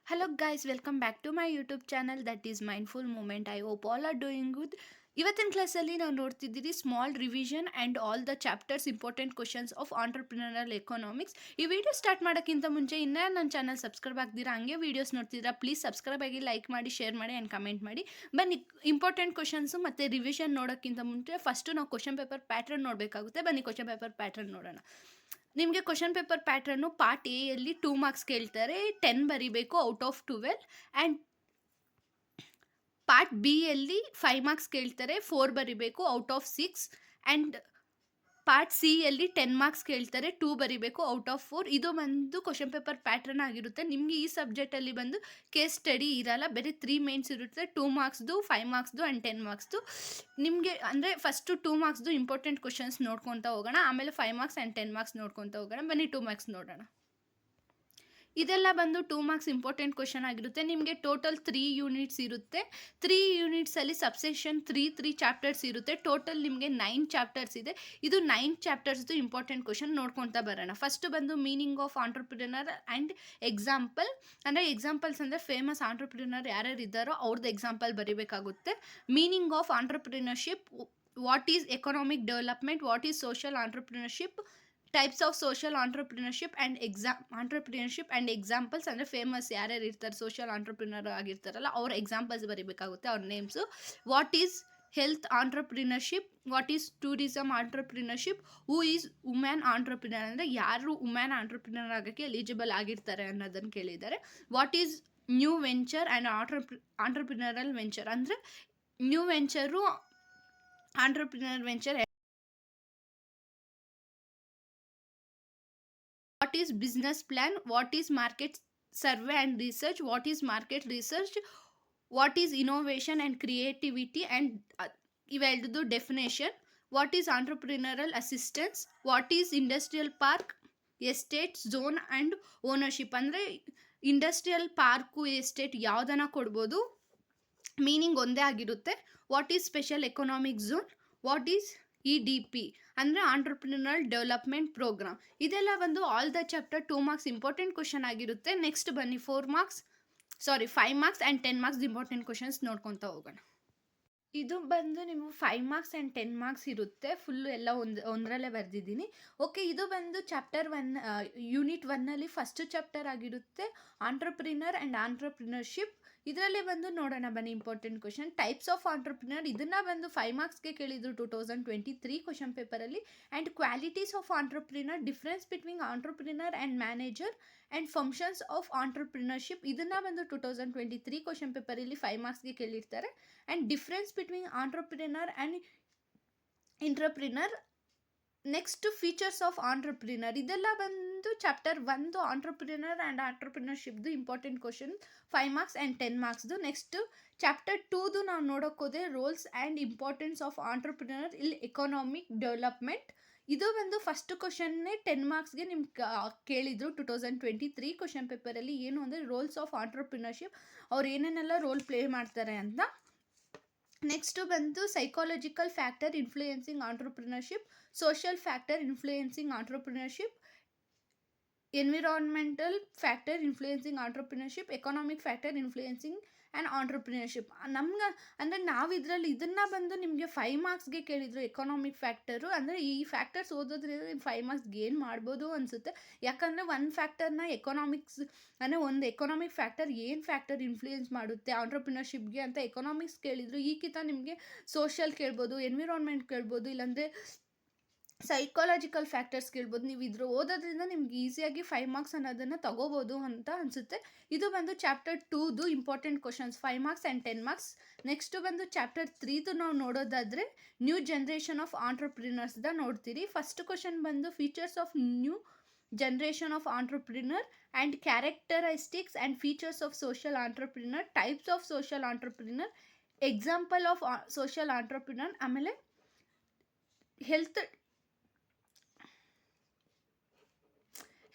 Hello guys, welcome back to my YouTube channel that is Mindful Moment. I hope all are doing good. ಇವತ್ತಿನ ಕ್ಲಾಸಲ್ಲಿ ನಾವು ನೋಡ್ತಿದ್ದೀರಿ small revision and all the chapters important questions of entrepreneurial economics. ಈ video start ಮಾಡೋಕ್ಕಿಂತ ಮುಂಚೆ ಇನ್ನೂ ನನ್ನ channel subscribe ಆಗ್ದಿರಾ ಹಂಗೆ ವೀಡಿಯೋಸ್ ನೋಡ್ತಿದ್ದೀರಾ, ಪ್ಲೀಸ್ ಸಬ್ಸ್ಕ್ರೈಬ್ ಆಗಿ, ಲೈಕ್ ಮಾಡಿ, ಶೇರ್ ಮಾಡಿ ಆ್ಯಂಡ್ ಕಮೆಂಟ್ ಮಾಡಿ. ಬನ್ನಿ ಇಂಪಾರ್ಟೆಂಟ್ ಕ್ವಶನ್ಸು ಮತ್ತು ರಿವಿಷನ್ ನೋಡೋಕ್ಕಿಂತ ಮುಂಚೆ ಫಸ್ಟು ನಾವು ಕ್ವಶನ್ ಪೇಪರ್ ಪ್ಯಾಟ್ರನ್ ನೋಡಬೇಕಾಗುತ್ತೆ. ಬನ್ನಿ ಕ್ವಶನ್ ಪೇಪರ್ ಪ್ಯಾಟ್ರನ್ ನೋಡೋಣ. ನಿಮಗೆ ಕ್ವಶನ್ ಪೇಪರ್ ಪ್ಯಾಟ್ರನ್ನು ಪಾರ್ಟ್ ಎಯಲ್ಲಿ 2 ಮಾರ್ಕ್ಸ್ ಕೇಳ್ತಾರೆ, 10 ಬರೀಬೇಕು out of 12. And part B ಯಲ್ಲಿ 5 ಮಾರ್ಕ್ಸ್ ಕೇಳ್ತಾರೆ, 4 ಬರೀಬೇಕು out of 6. And part C ಯಲ್ಲಿ 10 ಮಾರ್ಕ್ಸ್ ಕೇಳ್ತಾರೆ, 2 ಬರೀಬೇಕು ಔಟ್ ಆಫ್ 4. ಇದು ಬಂದು ಕ್ವಶನ್ ಪೇಪರ್ ಪ್ಯಾಟ್ರನ್ ಆಗಿರುತ್ತೆ. ನಿಮಗೆ ಈ ಸಬ್ಜೆಕ್ಟಲ್ಲಿ ಬಂದು ಕೇಸ್ ಸ್ಟಡಿ ಇರಲ್ಲ, ಬೇರೆ 3 ಮೇನ್ಸ್ ಇರುತ್ತೆ, 2 ಮಾರ್ಕ್ಸ್ದು, 5 ಮಾರ್ಕ್ಸ್ದು ಆ್ಯಂಡ್ 10 ಮಾರ್ಕ್ಸ್ದು. ನಿಮಗೆ ಅಂದರೆ ಫಸ್ಟು 2 ಮಾರ್ಕ್ಸ್ದು ಇಂಪಾರ್ಟೆಂಟ್ ಕ್ವಶನ್ಸ್ ನೋಡ್ಕೊತಾ ಹೋಗೋಣ, ಆಮೇಲೆ 5 ಮಾರ್ಕ್ಸ್ ಆ್ಯಂಡ್ 10 ಮಾರ್ಕ್ಸ್ ನೋಡ್ಕೊತಾ ಹೋಗೋಣ. ಬನ್ನಿ 2 ಮಾರ್ಕ್ಸ್ ನೋಡೋಣ. ಇದೆಲ್ಲ ಬಂದು 2 ಮಾರ್ಕ್ಸ್ ಇಂಪಾರ್ಟೆಂಟ್ ಕ್ವಶನ್ ಆಗಿರುತ್ತೆ. ನಿಮಗೆ ಟೋಟಲ್ 3 ಯೂನಿಟ್ಸ್ ಇರುತ್ತೆ. 3 ಯೂನಿಟ್ಸಲ್ಲಿ ಸಬ್ಸೆಕ್ಷನ್ 3 ಚಾಪ್ಟರ್ಸ್ ಇರುತ್ತೆ. ಟೋಟಲ್ ನಿಮಗೆ 9 ಚಾಪ್ಟರ್ಸ್ ಇದೆ. ಇದು 9 ಚಾಪ್ಟರ್ಸ್ದು ಇಂಪಾರ್ಟೆಂಟ್ ಕ್ವಶನ್ ನೋಡ್ಕೊತಾ ಬರೋಣ. ಫಸ್ಟ್ ಬಂದು meaning of entrepreneur and example. ಅಂದರೆ ಎಕ್ಸಾಂಪಲ್ಸ್ ಅಂದರೆ ಫೇಮಸ್ ಆಂಟರ್ಪ್ರಿನರ್ ಯಾರ್ಯಾರು ಇದ್ದಾರೋ ಅವ್ರದ್ದು ಎಕ್ಸಾಂಪಲ್ ಬರೀಬೇಕಾಗುತ್ತೆ. Meaning of entrepreneurship, what is economic development, what is social entrepreneurship, types of social entrepreneurship and examples. ಅಂದರೆ ಫೇಮಸ್ ಯಾರ್ಯಾರು ಇರ್ತಾರೆ ಸೋಷಿಯಲ್ ಆಂಟರ್ಪ್ರಿನರ್ ಆಗಿರ್ತಾರಲ್ಲ ಅವ್ರ ಎಕ್ಸಾಂಪಲ್ಸ್ ಬರೀಬೇಕಾಗುತ್ತೆ, ಅವ್ರ names. What is health entrepreneurship, what is tourism entrepreneurship, who is women entrepreneur, ಅಂದರೆ ಯಾರು women entrepreneur ಆಗೋಕ್ಕೆ ಎಲಿಜಿಬಲ್ ಆಗಿರ್ತಾರೆ ಅನ್ನೋದನ್ನು ಕೇಳಿದ್ದಾರೆ. What is new venture and entrepreneurial venture, ಅಂದರೆ new venture entrepreneur venture. What is business plan, what is market survey and research, what is market research, what is innovation and creativity and ಇವೆರಡು definition. What is entrepreneurial assistance, what is industrial park, estate, zone and ownership, ಅಂದರೆ industrial park estate ಯಾವುದನ್ನ ಕೊಡ್ಬೋದು, meaning ಒಂದೇ ಆಗಿರುತ್ತೆ. What is special economic zone, what is EDP ಅಂದರೆ entrepreneurial development program. ಇದೆಲ್ಲ ಬಂದು all the chapter 2 marks important question ಆಗಿರುತ್ತೆ. Next ಬನ್ನಿ 5 marks and 10 marks important questions ನೋಡ್ಕೊತಾ ಹೋಗೋಣ. ಇದು ಬಂದು ನೀವು 5 ಮಾರ್ಕ್ಸ್ ಆ್ಯಂಡ್ 10 ಮಾರ್ಕ್ಸ್ ಇರುತ್ತೆ. ಫುಲ್ಲು ಎಲ್ಲ ಒಂದರಲ್ಲೇ ಬರೆದಿದ್ದೀನಿ. ಓಕೆ, ಇದು ಬಂದು ಚಾಪ್ಟರ್ 1 ಯೂನಿಟ್ 1ನಲ್ಲಿ ಫಸ್ಟ್ ಚಾಪ್ಟರ್ ಆಗಿರುತ್ತೆ, ಆಂಟರ್ಪ್ರಿನರ್ ಆ್ಯಂಡ್ ಆಂಟರ್ಪ್ರಿನರ್ಶಿಪ್. ಇದರಲ್ಲೇ ಬಂದು ನೋಡೋಣ ಬನ್ನಿ important question. Types of entrepreneur, ಇದನ್ನು ಬಂದು 5 ಮಾರ್ಕ್ಸ್ಗೆ ಕೇಳಿದ್ರು 2023 ಕ್ವಶನ್ ಪೇಪರಲ್ಲಿ. And qualities of entrepreneur, difference between entrepreneur and manager and functions of entrepreneurship, ಇದನ್ನು ಬಂದು 2023 ಕ್ವಶನ್ ಪೇಪರಲ್ಲಿ 5 ಮಾರ್ಕ್ಸ್ಗೆ ಕೇಳಿರ್ತಾರೆ. And difference between entrepreneur and intrapreneur. Next features of entrepreneur, ಇದೆಲ್ಲ ಬಂದು chapter 1 entrepreneur and ಆಂಟರ್ಪ್ರಿನರ್ಶಿಪ್ದು important question 5 marks and 10 ಮಾರ್ಕ್ಸ್ದು. Next chapter 2 ನಾವು ನೋಡೋಕ್ಕೋದೆ roles and importance of entrepreneur ಇಲ್ಲಿ ಎಕನಾಮಿಕ್ ಡೆವಲಪ್ಮೆಂಟ್. ಇದು ಬಂದು ಫಸ್ಟ್ ಕ್ವಶನ್ನೇ 10 ಮಾರ್ಕ್ಸ್ಗೆ ನಿಮ್ಗೆ ಕೇಳಿದರು 2023 ಕ್ವಶನ್ ಪೇಪರಲ್ಲಿ. ಏನು ಅಂದರೆ ರೋಲ್ಸ್ ಆಫ್ ಆಂಟರ್ಪ್ರಿನರ್ಶಿಪ್, ಅವ್ರು ಏನೇನೆಲ್ಲ ರೋಲ್ ಪ್ಲೇ ಮಾಡ್ತಾರೆ ಅಂತ. ನೆಕ್ಸ್ಟು ಬಂದು psychological factor influencing entrepreneurship, social factor influencing entrepreneurship, environmental factor influencing entrepreneurship, economic factor influencing and entrepreneurship. ನಮ್ಗೆ ಅಂದರೆ ನಾವು ಇದರಲ್ಲಿ ಇದನ್ನು ಬಂದು ನಿಮಗೆ 5 ಮಾರ್ಕ್ಸ್ಗೆ ಕೇಳಿದರು ಎಕನಾಮಿಕ್ ಫ್ಯಾಕ್ಟರು. ಅಂದರೆ ಈ ಫ್ಯಾಕ್ಟರ್ಸ್ ಓದೋದ್ರಿಂದ 5 ಮಾರ್ಕ್ಸ್ ಗೇನ್ ಮಾಡ್ಬೋದು ಅನಿಸುತ್ತೆ. ಯಾಕಂದರೆ ಒಂದು ಫ್ಯಾಕ್ಟರ್ನ ಎಕನಾಮಿಕ್ಸ್ ಅಂದರೆ ಒಂದು ಎಕನಾಮಿಕ್ ಫ್ಯಾಕ್ಟರ್ ಏನು ಫ್ಯಾಕ್ಟರ್ ಇನ್ಫ್ಲೂಯೆನ್ಸ್ ಮಾಡುತ್ತೆ ಆಂಟರ್ಪ್ರಿನರ್ಶಿಪ್ಗೆ ಅಂತ ಎಕನಾಮಿಕ್ಸ್ ಕೇಳಿದರು. ಈಗಿಂತ ನಿಮಗೆ ಸೋಷಿಯಲ್ ಕೇಳ್ಬೋದು, ಎನ್ವಿರಾನ್ಮೆಂಟ್ ಕೇಳ್ಬೋದು, ಇಲ್ಲಾಂದರೆ ಸೈಕಾಲಜಿಕಲ್ ಫ್ಯಾಕ್ಟರ್ಸ್ ಕೇಳ್ಬೋದು. ನೀವು ಇದ್ರ ಓದೋದ್ರಿಂದ ನಿಮ್ಗೆ ಈಸಿಯಾಗಿ 5 ಮಾರ್ಕ್ಸ್ ಅನ್ನೋದನ್ನು ತಗೋಬೋದು ಅಂತ ಅನಿಸುತ್ತೆ. ಇದು ಬಂದು ಚಾಪ್ಟರ್ 2ದು important questions 5 marks and 10 marks. Next ಬಂದು ಚಾಪ್ಟರ್ 3ದು ನಾವು ನೋಡೋದಾದರೆ ನ್ಯೂ ಜನ್ರೇಷನ್ ಆಫ್ ಆಂಟರ್ಪ್ರಿನರ್ಸ್ದ ನೋಡ್ತೀರಿ. ಫಸ್ಟ್ ಕ್ವಶನ್ ಬಂದು features of new generation of entrepreneur and characteristics and features of social entrepreneur, types of social entrepreneur, example of social entrepreneur, ಆಮೇಲೆ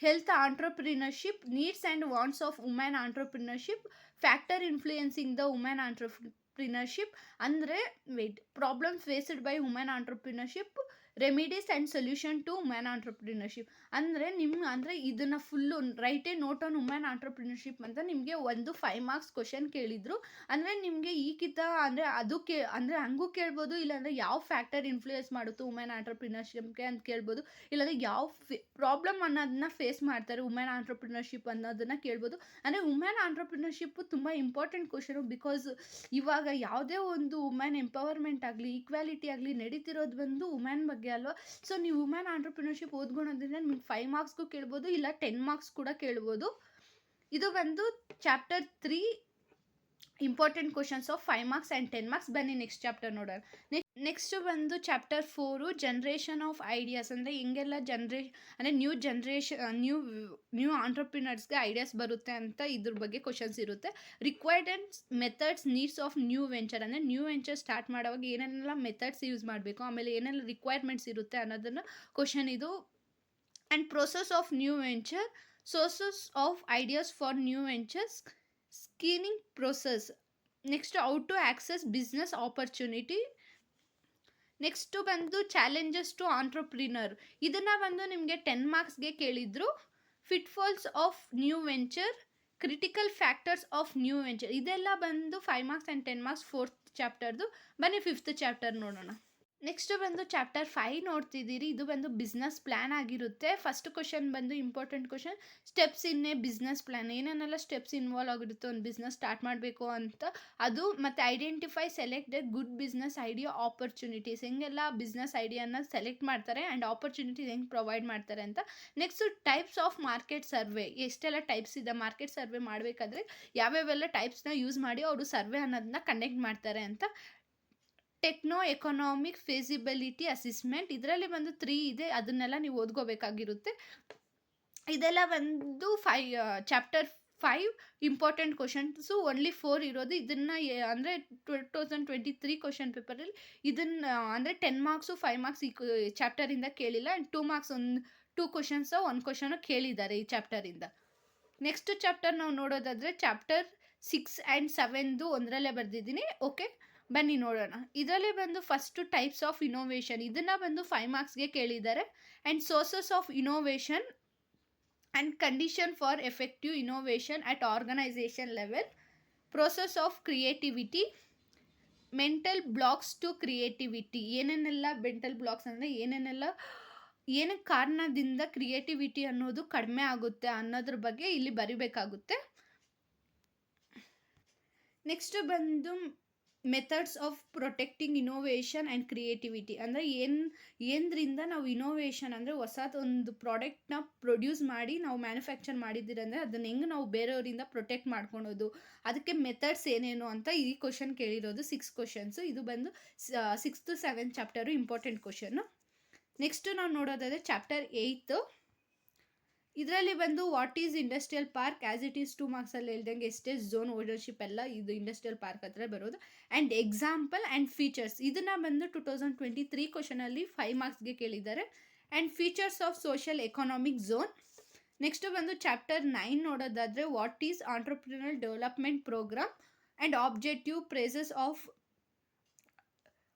health entrepreneurship, needs and wants of women entrepreneurship, factor influencing the women entrepreneurship, ಅಂದರೆ problem faced by women entrepreneurship, remedies and solution to women entrepreneurship. ಅಂದರೆ ಇದನ್ನು full write a note on women entrepreneurship ಅಂತ ನಿಮಗೆ ಒಂದು 5 marks question ಕೇಳಿದರು. ಅಂದರೆ ನಿಮಗೆ ಈಗಿತ ಅಂದರೆ ಅದು ಅಂದರೆ ಹಂಗೂ ಕೇಳ್ಬೋದು, ಇಲ್ಲಾಂದರೆ ಯಾವ ಫ್ಯಾಕ್ಟರ್ ಇನ್ಫ್ಲೂಯೆನ್ಸ್ ಮಾಡುತ್ತೋ ವುಮೆನ್ ಆಂಟ್ರಪ್ರಿನರ್ಶಿಪ್ಗೆ ಅಂತ ಕೇಳ್ಬೋದು, ಇಲ್ಲಾಂದರೆ ಯಾವ ಪ್ರಾಬ್ಲಮ್ ಅನ್ನೋದನ್ನ ಫೇಸ್ ಮಾಡ್ತಾರೆ ವುಮೆನ್ ಆಂಟ್ರಪ್ರಿನರ್ಶಿಪ್ ಅನ್ನೋದನ್ನು ಕೇಳ್ಬೋದು. ಅಂದರೆ ವುಮೆನ್ ಆಂಟ್ರಪ್ರಿನರ್ಶಿಪ್ಪು ತುಂಬ ಇಂಪಾರ್ಟೆಂಟ್ ಕ್ವಶನು. ಬಿಕಾಸ್ ಇವಾಗ ಯಾವುದೇ ಒಂದು ವುಮೆನ್ ಎಂಪವರ್ಮೆಂಟ್ ಆಗಲಿ, ಈಕ್ವಾಲಿಟಿ ಆಗಲಿ ನಡೀತಿರೋದು ಬಂದು ವುಮೆನ್ ಬಗ್ಗೆ ಅಲ್ವಾ. ಸೊ ನೀವು ವುಮೆನ್ ಆಂಟ್ರಪ್ರಿನರ್ಶಿಪ್ ಓದ್ಕೊಳೋದ್ರಿಂದ ನಿಮ್ಗೆ 5 ಮಾರ್ಕ್ಸ್ಗೂ ಕೇಳ್ಬೋದು, ಇಲ್ಲ 10 ಮಾರ್ಕ್ಸ್ ಕೂಡ ಕೇಳ್ಬೋದು. ಇದು ಬಂದು chapter 3 important questions of 5 marks and 10 marks. ಬನ್ನಿ ನೆಕ್ಸ್ಟ್ ಚಾಪ್ಟರ್ ನೋಡೋಣ. ನೆಕ್ಸ್ಟ್ ಬಂದು ಚಾಪ್ಟರ್ 4 ಜನ್ರೇಷನ್ ಆಫ್ ಐಡಿಯಾಸ್. ಅಂದರೆ ಹೆಂಗೆಲ್ಲ ಅಂದರೆ ನ್ಯೂ ಆಂಟ್ರಪ್ರಿನರ್ಸ್ಗೆ ಐಡಿಯಾಸ್ ಬರುತ್ತೆ ಅಂತ ಇದ್ರ ಬಗ್ಗೆ ಕ್ವಶನ್ಸ್ ಇರುತ್ತೆ. Required and methods needs of new venture. ಅಂದರೆ ನ್ಯೂ ವೆಂಚರ್ ಸ್ಟಾರ್ಟ್ ಮಾಡುವಾಗ ಏನೇನೆಲ್ಲ ಮೆಥಡ್ಸ್ ಯೂಸ್ ಮಾಡಬೇಕು, ಆಮೇಲೆ ಏನೆಲ್ಲ ರಿಕ್ವೈರ್ಮೆಂಟ್ಸ್ ಇರುತ್ತೆ ಅನ್ನೋದನ್ನು ಕ್ವಶನ್ ಇದು. And process of new venture, sources of ideas for new ventures, screening process. Next how to access business opportunity. Next ಬಂದು ಚಾಲೆಂಜಸ್ ಟು ಆಂಟ್ರಪ್ರಿನರ್. ಇದನ್ನು ಬಂದು ನಿಮಗೆ 10 ಮಾರ್ಕ್ಸ್ಗೆ ಕೇಳಿದ್ರು. Pitfalls of new venture, critical factors of new venture. ಇದೆಲ್ಲ ಬಂದು 5 marks and 10 marks 4th ಚಾಪ್ಟರ್ದು. ಬನ್ನಿ 5th chapter ನೋಡೋಣ. ನೆಕ್ಸ್ಟ್ ಬಂದು ಚಾಪ್ಟರ್ 5 ನೋಡ್ತಿದ್ದೀರಿ. ಇದು ಬಂದು ಬಿಸ್ನೆಸ್ ಪ್ಲ್ಯಾನ್ ಆಗಿರುತ್ತೆ. ಫಸ್ಟ್ ಕ್ವಶನ್ ಬಂದು important question, steps in a business plan. ಏನೇನೆಲ್ಲ ಸ್ಟೆಪ್ಸ್ ಇನ್ವಾಲ್ವ್ ಆಗಿರುತ್ತೆ ಒಂದು ಬಿಸ್ನೆಸ್ ಸ್ಟಾರ್ಟ್ ಮಾಡಬೇಕು ಅಂತ ಅದು. ಮತ್ತು identify select the good business idea opportunities. ಹೆಂಗೆಲ್ಲ ಬಿಸ್ನೆಸ್ ಐಡಿಯಾನ ಸೆಲೆಕ್ಟ್ ಮಾಡ್ತಾರೆ ಆ್ಯಂಡ್ ಆಪರ್ಚುನಿಟೀಸ್ ಹೆಂಗೆ ಪ್ರೊವೈಡ್ ಮಾಡ್ತಾರೆ ಅಂತ. Next types of market survey. ಎಷ್ಟೆಲ್ಲ ಟೈಪ್ಸ್ ಇದೆ ಮಾರ್ಕೆಟ್ ಸರ್ವೆ ಮಾಡಬೇಕಾದ್ರೆ ಯಾವ್ಯಾವೆಲ್ಲ ಟೈಪ್ಸ್ನ ಯೂಸ್ ಮಾಡಿ ಅವರು ಸರ್ವೆ ಅನ್ನೋದನ್ನ ಕಂಡಕ್ಟ್ ಮಾಡ್ತಾರೆ ಅಂತ. Techno economic feasibility assessment. ಇದರಲ್ಲಿ ಬಂದು 3 ಇದೆ, ಅದನ್ನೆಲ್ಲ ನೀವು ಓದ್ಕೋಬೇಕಾಗಿರುತ್ತೆ. ಇದೆಲ್ಲ ಒಂದು ಚಾಪ್ಟರ್ 5 ಇಂಪಾರ್ಟೆಂಟ್ ಕ್ವಶನ್ಸು. ಓನ್ಲಿ 4 ಇರೋದು. ಇದನ್ನು ಅಂದರೆ 2023 ಕ್ವಶನ್ ಪೇಪರಲ್ಲಿ ಇದನ್ನು ಅಂದರೆ 10 ಮಾರ್ಕ್ಸು 5 ಮಾರ್ಕ್ಸ್ ಈ ಚಾಪ್ಟರಿಂದ ಕೇಳಿಲ್ಲ. ಆ್ಯಂಡ್ 2 ಮಾರ್ಕ್ಸ್ 2 ಕ್ವಶನ್ಸು 1 ಕ್ವಶನು ಕೇಳಿದ್ದಾರೆ ಈ ಚಾಪ್ಟರಿಂದ. ನೆಕ್ಸ್ಟ್ ಚಾಪ್ಟರ್ ನಾವು ನೋಡೋದಾದರೆ ಚಾಪ್ಟರ್ 6 ಆ್ಯಂಡ್ 7 ಒಂದರಲ್ಲೇ ಬರೆದಿದ್ದೀನಿ. ಓಕೆ, ಬನ್ನಿ ನೋಡೋಣ. ಇದರಲ್ಲಿ ಬಂದು ಫಸ್ಟು ಟೈಪ್ಸ್ ಆಫ್ ಇನೋವೇಷನ್. ಇದನ್ನು ಬಂದು 5 ಮಾರ್ಕ್ಸ್ಗೆ ಕೇಳಿದ್ದಾರೆ. And sources of innovation and condition for effective innovation at organisation level, process of creativity, mental blocks to creativity. ಏನೇನೆಲ್ಲ ಮೆಂಟಲ್ ಬ್ಲಾಕ್ಸ್ ಅಂದರೆ ಏನಕ್ಕೆ ಕಾರಣದಿಂದ ಕ್ರಿಯೇಟಿವಿಟಿ ಅನ್ನೋದು ಕಡಿಮೆ ಆಗುತ್ತೆ ಅನ್ನೋದ್ರ ಬಗ್ಗೆ ಇಲ್ಲಿ ಬರಿಬೇಕಾಗುತ್ತೆ. ನೆಕ್ಸ್ಟ್ ಬಂದು methods of protecting innovation and creativity. ಅಂದರೆ ಏನರಿಂದ ನಾವು ಇನೋವೇಷನ್ ಅಂದರೆ ಹೊಸದೊಂದು ಪ್ರಾಡಕ್ಟ್ನ ಪ್ರೊಡ್ಯೂಸ್ ಮಾಡಿ ನಾವು ಮ್ಯಾನುಫ್ಯಾಕ್ಚರ್ ಮಾಡಿದ್ದೀರಂದರೆ ಅದನ್ನು ಹೆಂಗೆ ನಾವು ಬೇರೆಯವರಿಂದ ಪ್ರೊಟೆಕ್ಟ್ ಮಾಡ್ಕೊಳೋದು, ಅದಕ್ಕೆ ಮೆಥಡ್ಸ್ ಏನೇನು ಅಂತ ಈ ಕ್ವಶನ್ ಕೇಳಿರೋದು. 6 ಕ್ವಶನ್ಸು. ಇದು ಬಂದು 6th to 7th chapter important question. Next ನಾವು ನೋಡೋದಾದರೆ ಚಾಪ್ಟರ್ 8. ಇದರಲ್ಲಿ ಬಂದು what is industrial park as it is 2 ಮಾರ್ಕ್ಸಲ್ಲಿ ಹೇಳ್ದಂಗೆ ಎಸ್ಟೇಟ್ ಝೋನ್ ಓನರ್ಶಿಪ್ ಎಲ್ಲ ಇದು ಇಂಡಸ್ಟ್ರಿಯಲ್ ಪಾರ್ಕ್ ಹತ್ರ ಬರೋದು. And example and features. ಇದನ್ನು ಬಂದು 2023 ಕ್ವಶನಲ್ಲಿ 5 ಮಾರ್ಕ್ಸ್ಗೆ ಕೇಳಿದ್ದಾರೆ. And features of social economic zone. Next ಬಂದು ಚಾಪ್ಟರ್ 9 ನೋಡೋದಾದರೆ what is entrepreneur development program and objective phases of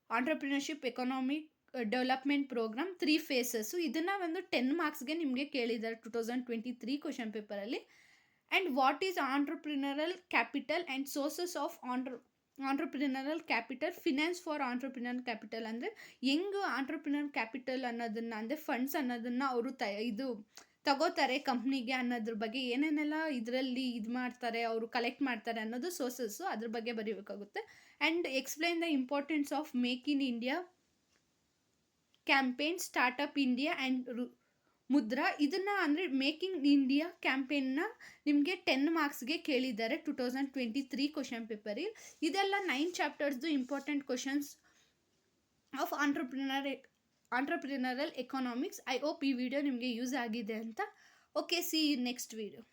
entrepreneurship economic development program 3 phases. ಇದನ್ನು ಒಂದು 10 ಮಾರ್ಕ್ಸ್ಗೆ ನಿಮಗೆ ಕೇಳಿದ್ದಾರೆ 2023 ಕ್ವಶನ್ ಪೇಪರಲ್ಲಿ. And what is entrepreneurial capital and sources of entrepreneurial capital, finance for entrepreneur capital. ಅಂದರೆ ಹೆಂಗೆ ಆಂಟ್ರಪ್ರಿನರ್ ಕ್ಯಾಪಿಟಲ್ ಅನ್ನೋದನ್ನು ಅಂದರೆ ಫಂಡ್ಸ್ ಅನ್ನೋದನ್ನು ಅವರು ತಗೋತಾರೆ ಕಂಪ್ನಿಗೆ ಅನ್ನೋದ್ರ ಬಗ್ಗೆ ಏನೇನೆಲ್ಲ ಇದರಲ್ಲಿ ಮಾಡ್ತಾರೆ ಅವರು ಕಲೆಕ್ಟ್ ಮಾಡ್ತಾರೆ ಅನ್ನೋದು ಸೋರ್ಸಸ್ಸು, ಅದ್ರ ಬಗ್ಗೆ ಬರೀಬೇಕಾಗುತ್ತೆ. And explain the importance of make in India campaign, startup India and Mudra. ಇದನ್ನು ಅಂದರೆ ಮೇಕಿಂಗ್ ಇಂಡಿಯಾ ಕ್ಯಾಂಪೇನ್ನ ನಿಮಗೆ 10 ಮಾರ್ಕ್ಸ್ಗೆ ಕೇಳಿದ್ದಾರೆ 2023 ಕ್ವಶನ್ ಪೇಪರಲ್ಲಿ. ಇದೆಲ್ಲ 9 ಚಾಪ್ಟರ್ಸ್ದು important questions of entrepreneurial economics. I hope ಈ ವಿಡಿಯೋ ನಿಮಗೆ ಯೂಸ್ ಆಗಿದೆ ಅಂತ. Okay, see next video.